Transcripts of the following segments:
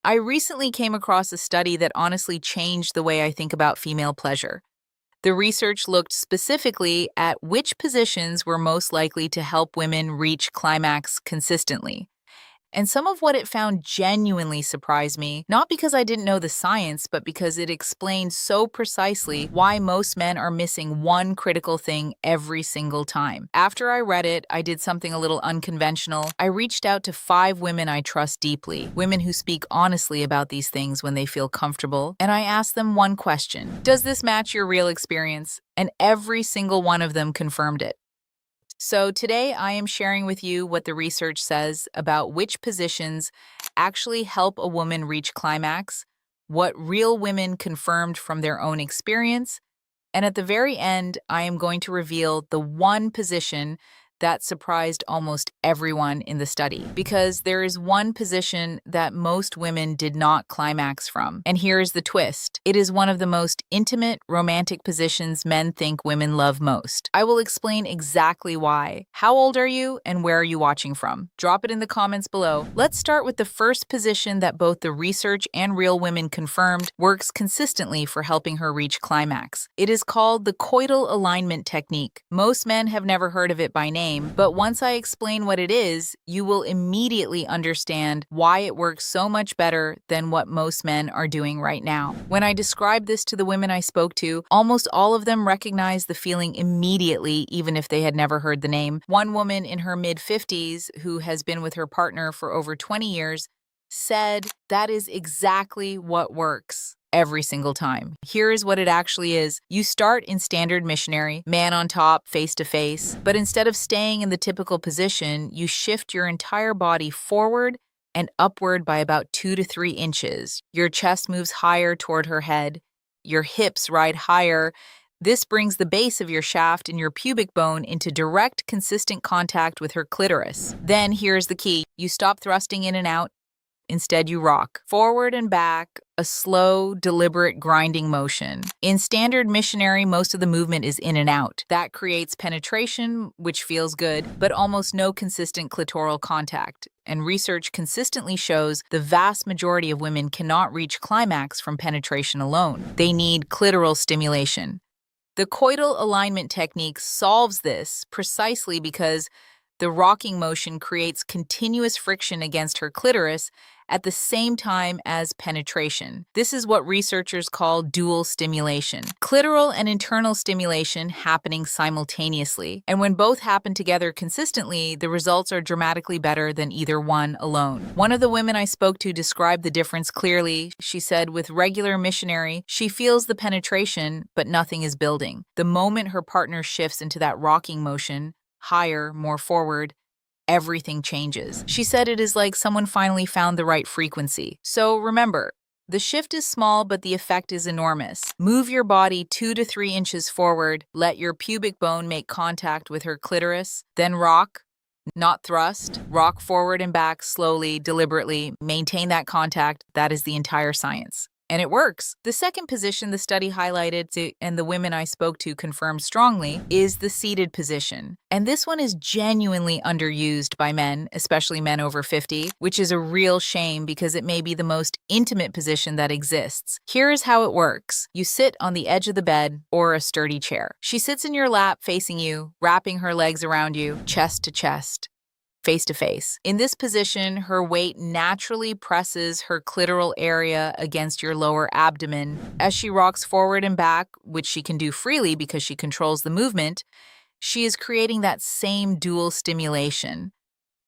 I recently came across a study that honestly changed the way I think about female pleasure. The research looked specifically at which positions were most likely to help women reach climax consistently. And some of what it found genuinely surprised me, not because I didn't know the science, but because it explained so precisely why most men are missing one critical thing every single time. After I read it, I did something a little unconventional. I reached out to 5 women I trust deeply, women who speak honestly about these things when they feel comfortable, and I asked them one question: does this match your real experience? And every single one of them confirmed it. So, today I am sharing with you what the research says about which positions actually help a woman reach climax, what real women confirmed from their own experience, and at the very end, I am going to reveal the one position that surprised almost everyone in the study. Because there is one position that most women did not climax from. And here is the twist: it is one of the most intimate, romantic positions men think women love most. I will explain exactly why. How old are you, and where are you watching from? Drop it in the comments below. Let's start with the first position that both the research and real women confirmed works consistently for helping her reach climax. It is called the coital alignment technique. Most men have never heard of it by name, but once I explain what it is, you will immediately understand why it works so much better than what most men are doing right now. When I described this to the women I spoke to, almost all of them recognized the feeling immediately, even if they had never heard the name. One woman in her mid-50s, who has been with her partner for over 20 years, said that is exactly what works every single time. Here is what it actually is. You start in standard missionary, man on top, face to face, but instead of staying in the typical position, you shift your entire body forward and upward by about 2 to 3 inches. Your chest moves higher toward her head. Your hips ride higher. This brings the base of your shaft and your pubic bone into direct, consistent contact with her clitoris. Then here's the key. You stop thrusting in and out. Instead, you rock forward and back, a slow, deliberate grinding motion. In standard missionary, most of the movement is in and out. That creates penetration, which feels good, but almost no consistent clitoral contact. And research consistently shows the vast majority of women cannot reach climax from penetration alone. They need clitoral stimulation. The coital alignment technique solves this precisely because the rocking motion creates continuous friction against her clitoris at the same time as penetration. This is what researchers call dual stimulation. Clitoral and internal stimulation happening simultaneously. And when both happen together consistently, the results are dramatically better than either one alone. One of the women I spoke to described the difference clearly. She said with regular missionary, she feels the penetration, but nothing is building. The moment her partner shifts into that rocking motion, higher, more forward, everything changes. She said it is like someone finally found the right frequency. So remember, the shift is small, but the effect is enormous. Move your body 2 to 3 inches forward, let your pubic bone make contact with her clitoris, then rock, not thrust. Rock forward and back slowly, deliberately, maintain that contact. That is the entire science. And it works. The second position the study highlighted, and the women I spoke to confirmed strongly, is the seated position. And this one is genuinely underused by men, especially men over 50, which is a real shame because it may be the most intimate position that exists. Here is how it works. You sit on the edge of the bed or a sturdy chair. She sits in your lap facing you, wrapping her legs around you, chest to chest, face to face. In this position, her weight naturally presses her clitoral area against your lower abdomen. As she rocks forward and back, which she can do freely because she controls the movement, she is creating that same dual stimulation.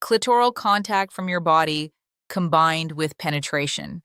Clitoral contact from your body combined with penetration.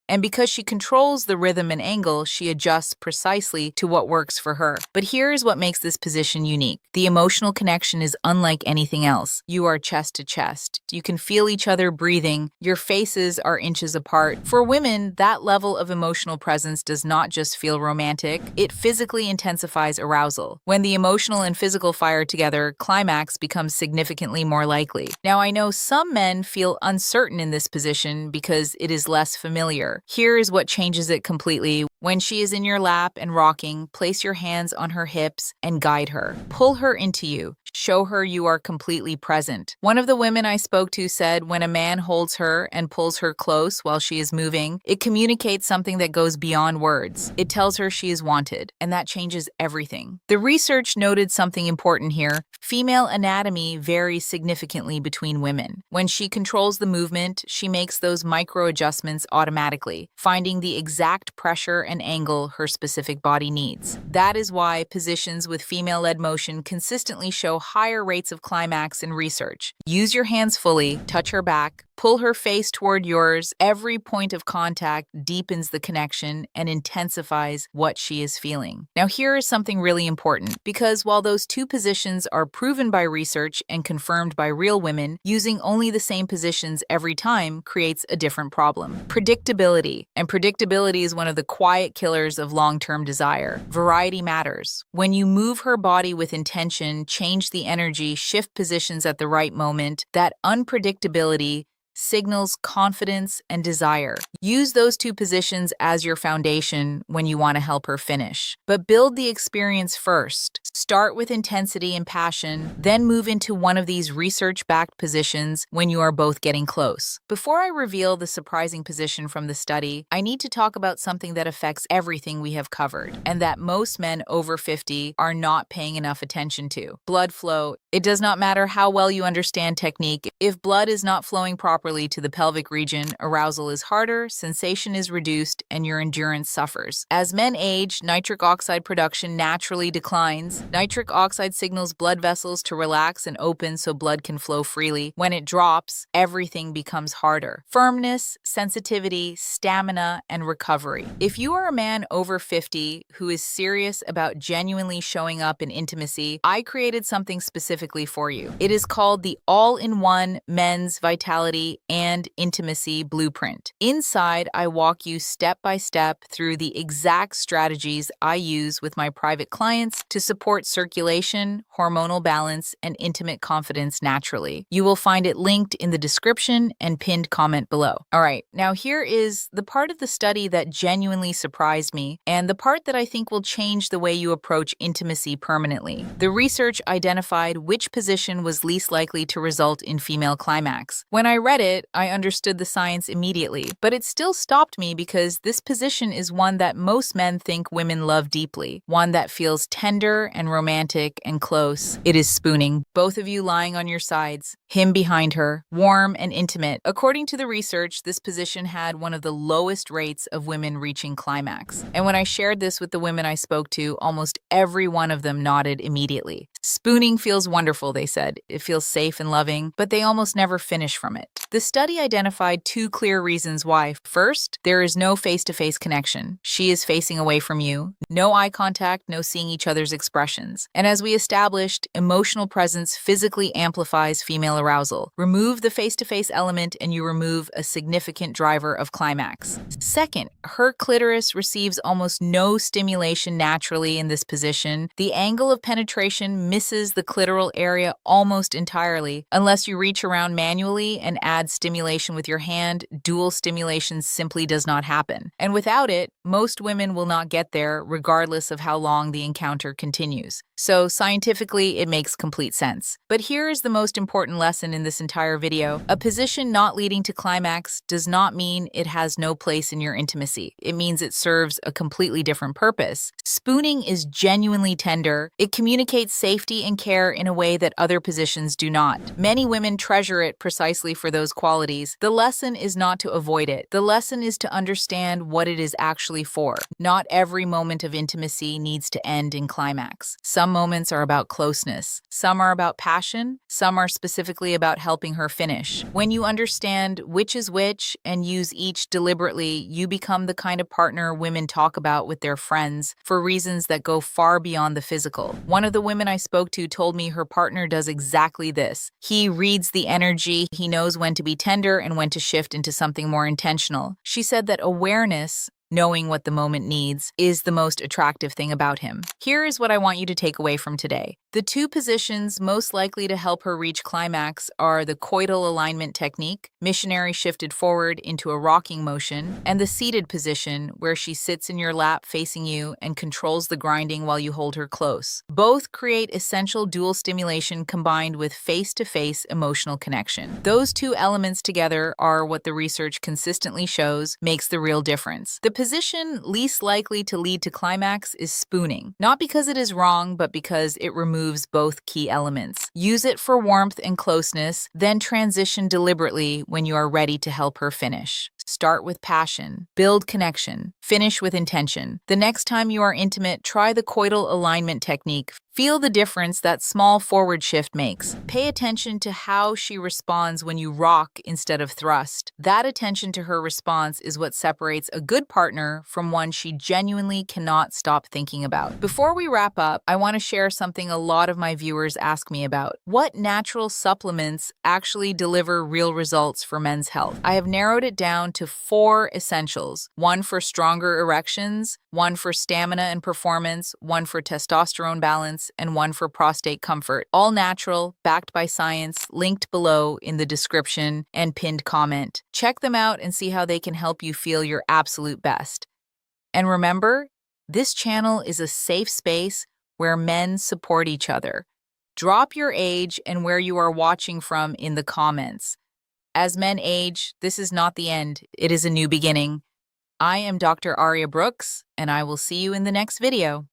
And because she controls the rhythm and angle, she adjusts precisely to what works for her. But here's what makes this position unique. The emotional connection is unlike anything else. You are chest to chest. You can feel each other breathing. Your faces are inches apart. For women, that level of emotional presence does not just feel romantic, it physically intensifies arousal. When the emotional and physical fire together, climax becomes significantly more likely. Now, I know some men feel uncertain in this position because it is less familiar. pleasure. Here is what changes it completely. When she is in your lap and rocking, place your hands on her hips and guide her. Pull her into you. Show her you are completely present. One of the women I spoke to said when a man holds her and pulls her close while she is moving, it communicates something that goes beyond words. It tells her she is wanted, and that changes everything. The research noted something important here. Female anatomy varies significantly between women. When she controls the movement, she makes those micro adjustments automatically, finding the exact pressure and angle her specific body needs. That is why positions with female-led motion consistently show higher rates of climax in research. Use your hands fully, touch her back, pull her face toward yours. Every point of contact deepens the connection and intensifies what she is feeling. Now, here is something really important, because while those two positions are proven by research and confirmed by real women, using only the same positions every time creates a different problem. Predictability. And predictability is one of the quiet killers of long-term desire. Variety matters. When you move her body with intention, change the energy, shift positions at the right moment, that unpredictability signals confidence and desire. Use those two positions as your foundation when you want to help her finish. But build the experience first. Start with intensity and passion, then move into one of these research-backed positions when you are both getting close. Before I reveal the surprising position from the study, I need to talk about something that affects everything we have covered, and that most men over 50 are not paying enough attention to. Blood flow. It does not matter how well you understand technique. If blood is not flowing properly to the pelvic region, arousal is harder, sensation is reduced, and your endurance suffers. As men age, nitric oxide production naturally declines. Nitric oxide signals blood vessels to relax and open so blood can flow freely. When it drops, everything becomes harder. Firmness, sensitivity, stamina, and recovery. If you are a man over 50 who is serious about genuinely showing up in intimacy, I created something specifically for you. It is called the All-in-One Men's Vitality and Intimacy Blueprint. Inside, I walk you step by step through the exact strategies I use with my private clients to support circulation, hormonal balance, and intimate confidence naturally. You will find it linked in the description and pinned comment below. All right, now here is the part of the study that genuinely surprised me, and the part that I think will change the way you approach intimacy permanently. The research identified which position was least likely to result in female climax. When I read it, I understood the science immediately, but it still stopped me because this position is one that most men think women love deeply, one that feels tender and romantic and close. It is spooning, both of you lying on your sides, him behind her, warm and intimate. According to the research, this position had one of the lowest rates of women reaching climax. And when I shared this with the women I spoke to, almost every one of them nodded immediately. Spooning feels wonderful, they said. It feels safe and loving, but they almost never finish from it. The study identified two clear reasons why. First, there is no face-to-face connection. She is facing away from you. No eye contact, no seeing each other's expressions. And as we established, emotional presence physically amplifies female arousal. Remove the face-to-face element and you remove a significant driver of climax. Second, her clitoris receives almost no stimulation naturally in this position. The angle of penetration misses the clitoral area almost entirely. Unless you reach around manually and add stimulation with your hand, dual stimulation simply does not happen. And without it, most women will not get there regardless of how long the encounter continues. So scientifically, it makes complete sense. But here is the most important lesson in this entire video. A position not leading to climax does not mean it has no place in your intimacy. It means it serves a completely different purpose. Spooning is genuinely tender. It communicates safety and care in a way that other positions do not. Many women treasure it precisely for those qualities. The lesson is not to avoid it. The lesson is to understand what it is actually for. Not every moment of intimacy needs to end in climax. Some moments are about closeness. Some are about passion. Some are specifically about helping her finish. When you understand which is which and use each deliberately, you become the kind of partner women talk about with their friends for reasons that go far beyond the physical. One of the women I spoke to told me her partner does exactly this. He reads the energy. He knows when to be tender and when to shift into something more intentional. She said that awareness, knowing what the moment needs, is the most attractive thing about him. Here is what I want you to take away from today. The two positions most likely to help her reach climax are the coital alignment technique, missionary shifted forward into a rocking motion, and the seated position, where she sits in your lap facing you and controls the grinding while you hold her close. Both create essential dual stimulation combined with face-to-face emotional connection. Those two elements together are what the research consistently shows makes the real difference. The position least likely to lead to climax is spooning, not because it is wrong, but because it removes both key elements. Use it for warmth and closeness, then transition deliberately when you are ready to help her finish. Start with passion, build connection, finish with intention. The next time you are intimate, try the coital alignment technique. Feel the difference that small forward shift makes. Pay attention to how she responds when you rock instead of thrust. That attention to her response is what separates a good partner from one she genuinely cannot stop thinking about. Before we wrap up, I want to share something a lot of my viewers ask me about. What natural supplements actually deliver real results for men's health? I have narrowed it down to 4 essentials: one for stronger erections, one for stamina and performance, one for testosterone balance, and one for prostate comfort. All natural, backed by science, linked below in the description and pinned comment. Check them out and see how they can help you feel your absolute best. And remember, this channel is a safe space where men support each other. Drop your age and where you are watching from in the comments. As men age, this is not the end, it is a new beginning. I am Dr. Aria Brooks, and I will see you in the next video.